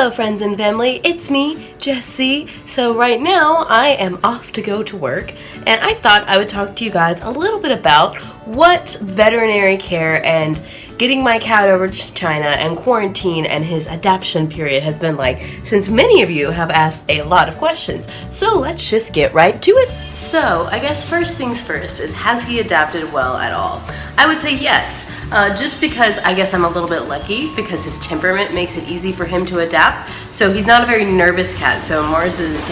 Hello friends and family, it's me, Jessie. So right now I am off to go to work, and I thought I would talk to you guys a little bit about what veterinary care and getting my cat over to China and quarantine and his adaptation period has been like, since many of you have asked a lot of questions. So let's just get right to it. So I guess first things first is, has he adapted well at all? I would say yes, just because I guess I'm a little bit lucky because his temperament makes it easy for him to adapt. So he's not a very nervous cat, so Mars's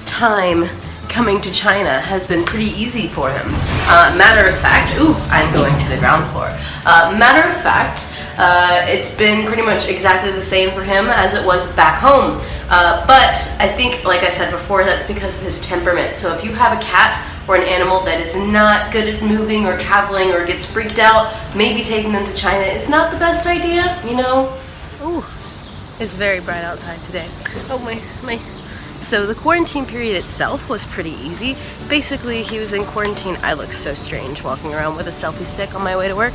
time coming to China has been pretty easy for him. Matter of fact, I'm going to the ground floor. Matter of fact, it's been pretty much exactly the same for him as it was back home. But I think, like I said before, that's because of his temperament. So if you have a cat or an animal that is not good at moving or traveling or gets freaked out, maybe taking them to China is not the best idea, you know? Ooh, it's very bright outside today. Oh my. So the quarantine period itself was pretty easy. Basically, he was in quarantine. I look so strange walking around with a selfie stick on my way to work.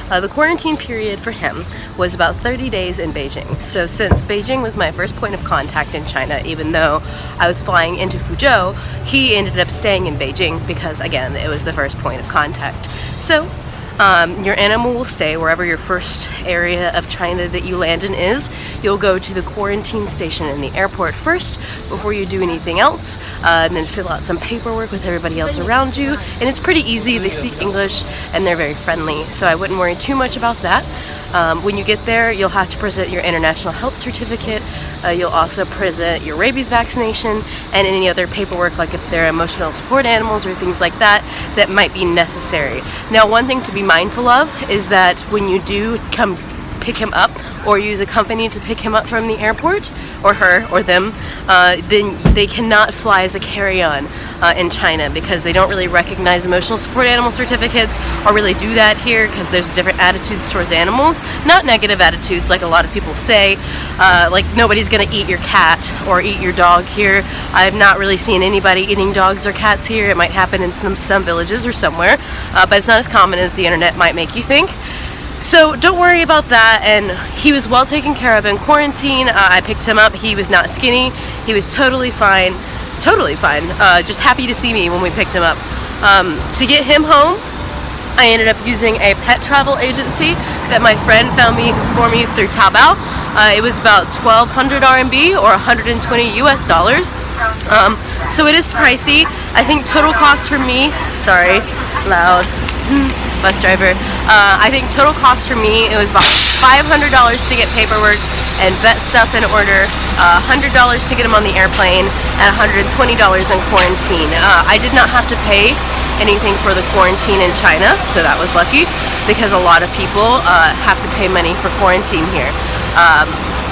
The quarantine period for him was about 30 days in Beijing. So since Beijing was my first point of contact in China, even though I was flying into Fuzhou, he ended up staying in Beijing because, again, it was the first point of contact. So your animal will stay wherever your first area of China that you land in is. You'll go to the quarantine station in the airport first before you do anything else, and then fill out some paperwork with everybody else around you. And it's pretty easy. They speak English and they're very friendly, so I wouldn't worry too much about that. When you get there, you'll have to present your international health certificate. You'll also present your rabies vaccination and any other paperwork, like if they're emotional support animals or things like that, that might be necessary. Now, one thing to be mindful of is that when you do come pick him up or use a company to pick him up from the airport, or her or them, then they cannot fly as a carry-on in China because they don't really recognize emotional support animal certificates or really do that here because there's different attitudes towards animals. Not negative attitudes like a lot of people say, like nobody's gonna eat your cat or eat your dog here. I've not really seen anybody eating dogs or cats here. It might happen in some villages or somewhere, but it's not as common as the internet might make you think. So don't worry about that, and he was well taken care of in quarantine. I picked him up. He was not skinny. He was totally fine. Just happy to see me when we picked him up. To get him home, I ended up using a pet travel agency that my friend found for me through Taobao. It was about 1,200 RMB or 120 US dollars. So it is pricey. I think total cost for me, sorry, loud. Bus driver. I think total cost for me, it was about $500 to get paperwork and vet stuff in order, $100 to get him on the airplane, and $120 in quarantine. I did not have to pay anything for the quarantine in China, so that was lucky because a lot of people have to pay money for quarantine here.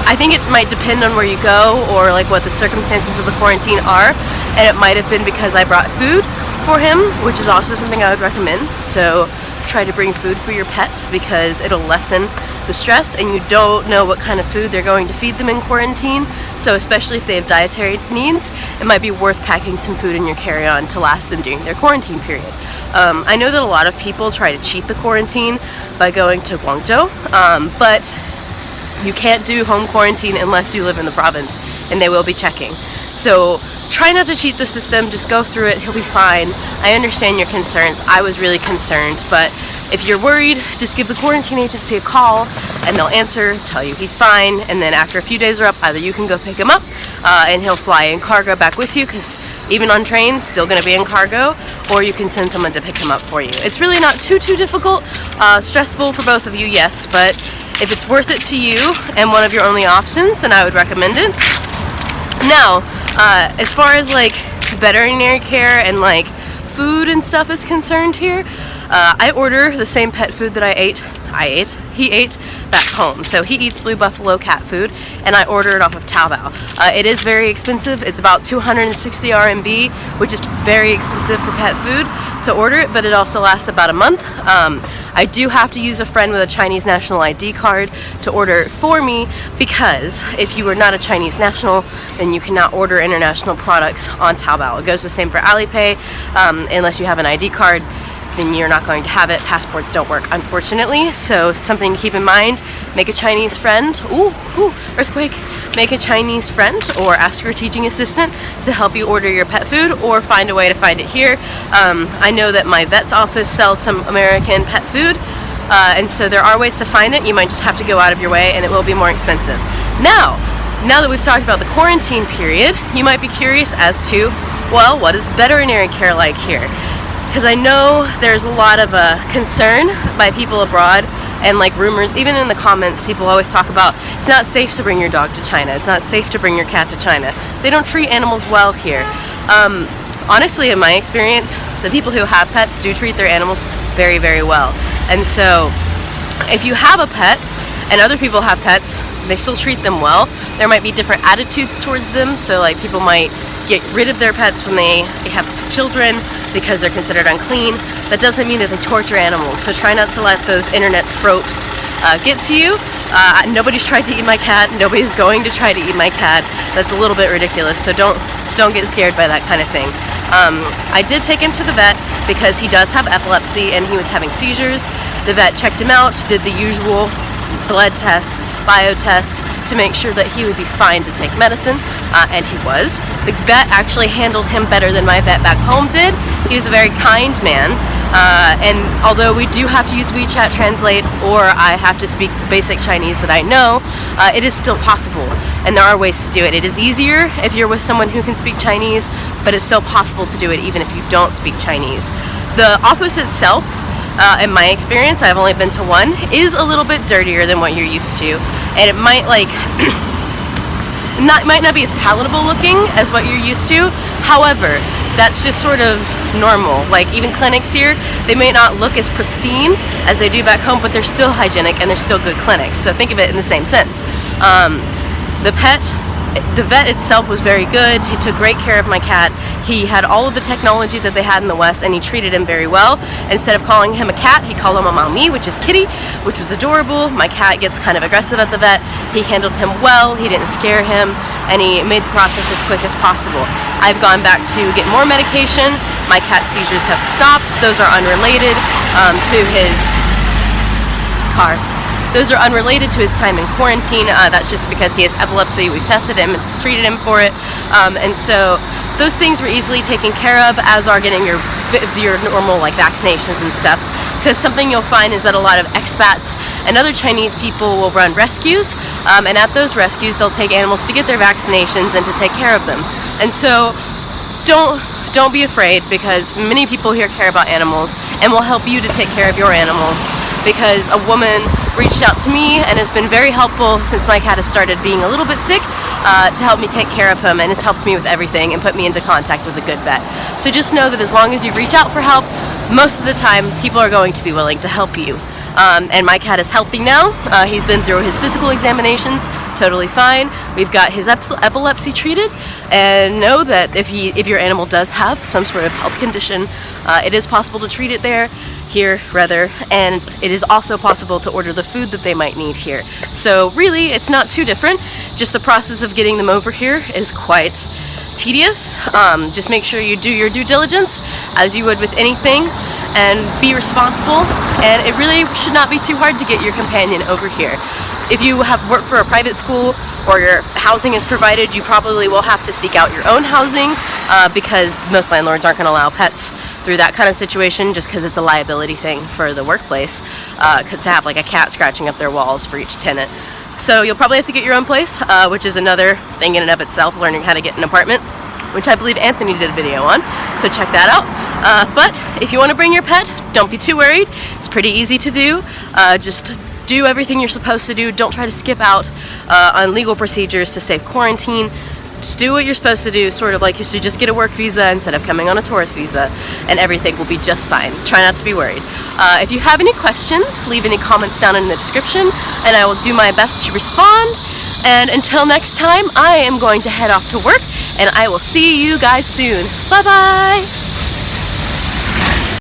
I think it might depend on where you go or like what the circumstances of the quarantine are, and it might have been because I brought food for him, which is also something I would recommend. So try to bring food for your pet because it'll lessen the stress, and you don't know what kind of food they're going to feed them in quarantine. So especially if they have dietary needs, it might be worth packing some food in your carry-on to last them during their quarantine period. I know that a lot of people try to cheat the quarantine by going to Guangzhou, but you can't do home quarantine unless you live in the province, and they will be checking. So try not to cheat the system, just go through it, he'll be fine. I understand your concerns. I was really concerned, but if you're worried, just give the quarantine agency a call and they'll answer, tell you he's fine, and then after a few days are up, either you can go pick him up and he'll fly in cargo back with you, because even on trains, still gonna be in cargo, or you can send someone to pick him up for you. It's really not too difficult. Stressful for both of you, yes, but if it's worth it to you and one of your only options, then I would recommend it. Now, as far as like veterinary care and like food and stuff is concerned here, I order the same pet food that he ate back home. So he eats Blue Buffalo cat food, and I order it off of Taobao. It is very expensive. It's about 260 RMB, which is very expensive for pet food to order it, but it also lasts about a month. I do have to use a friend with a Chinese national ID card to order it for me, because if you are not a Chinese national, then you cannot order international products on Taobao. It goes the same for Alipay, unless you have an ID card. then you're not going to have it. Passports don't work, unfortunately. So something to keep in mind, make a Chinese friend. Ooh, earthquake. Make a Chinese friend or ask your teaching assistant to help you order your pet food, or find a way to find it here. I know that my vet's office sells some American pet food, and so there are ways to find it. You might just have to go out of your way, and it will be more expensive. Now that we've talked about the quarantine period, you might be curious as to, well, what is veterinary care like here? Because I know there's a lot of concern by people abroad, and like rumors, even in the comments, people always talk about it's not safe to bring your dog to China, it's not safe to bring your cat to China. They don't treat animals well here. Honestly, in my experience, the people who have pets do treat their animals very, very well. And so if you have a pet and other people have pets, they still treat them well. There might be different attitudes towards them, so like people might get rid of their pets when they have children because they're considered unclean. That doesn't mean that they torture animals, so try not to let those internet tropes get to you. Nobody's tried to eat my cat. Nobody's going to try to eat my cat. That's a little bit ridiculous, so don't get scared by that kind of thing. I did take him to the vet because he does have epilepsy and he was having seizures. The vet checked him out, did the usual blood test, bio test, to make sure that he would be fine to take medicine, and he was. The vet actually handled him better than my vet back home did. He was a very kind man, and although we do have to use WeChat Translate, or I have to speak the basic Chinese that I know, it is still possible, and there are ways to do it. It is easier if you're with someone who can speak Chinese, but it's still possible to do it even if you don't speak Chinese. The office itself, in my experience, I've only been to one, is a little bit dirtier than what you're used to, and it might might not be as palatable looking as what you're used to. However, that's just sort of normal. Like even clinics here, they may not look as pristine as they do back home, but they're still hygienic and they're still good clinics. So think of it in the same sense. The vet itself was very good. He took great care of my cat. He had all of the technology that they had in the West, and he treated him very well. Instead of calling him a cat, he called him a Maomi, which is kitty, which was adorable. My cat gets kind of aggressive at the vet. He handled him well, he didn't scare him, and he made the process as quick as possible. I've gone back to get more medication. My cat's seizures have stopped. Those are unrelated to his car. Those are unrelated to his time in quarantine. That's just because he has epilepsy. We've tested him and treated him for it. And so those things were easily taken care of, as are getting your normal like vaccinations and stuff. Because something you'll find is that a lot of expats and other Chinese people will run rescues. And at those rescues, they'll take animals to get their vaccinations and to take care of them. And so don't be afraid, because many people here care about animals and will help you to take care of your animals. Because a woman reached out to me and has been very helpful since my cat has started being a little bit sick, to help me take care of him, and has helped me with everything and put me into contact with a good vet. So just know that as long as you reach out for help, most of the time people are going to be willing to help you. And my cat is healthy now. He's been through his physical examinations, totally fine. We've got his epilepsy treated, and know that if your animal does have some sort of health condition, it is possible to treat it here, and it is also possible to order the food that they might need here. So really, it's not too different. Just the process of getting them over here is quite tedious. Just make sure you do your due diligence as you would with anything, and be responsible. And it really should not be too hard to get your companion over here. If you have worked for a private school or your housing is provided, you probably will have to seek out your own housing, because most landlords aren't going to allow pets through that kind of situation, just because it's a liability thing for the workplace to have like a cat scratching up their walls for each tenant. So you'll probably have to get your own place, which is another thing in and of itself, learning how to get an apartment, which I believe Anthony did a video on, so check that out. But if you want to bring your pet, don't be too worried. It's pretty easy to do. Just do everything you're supposed to do. Don't try to skip out on legal procedures to save quarantine. Just do what you're supposed to do, sort of like you should just get a work visa instead of coming on a tourist visa, and everything will be just fine. Try not to be worried. If you have any questions, leave any comments down in the description, and I will do my best to respond. And until next time, I am going to head off to work, and I will see you guys soon. Bye-bye!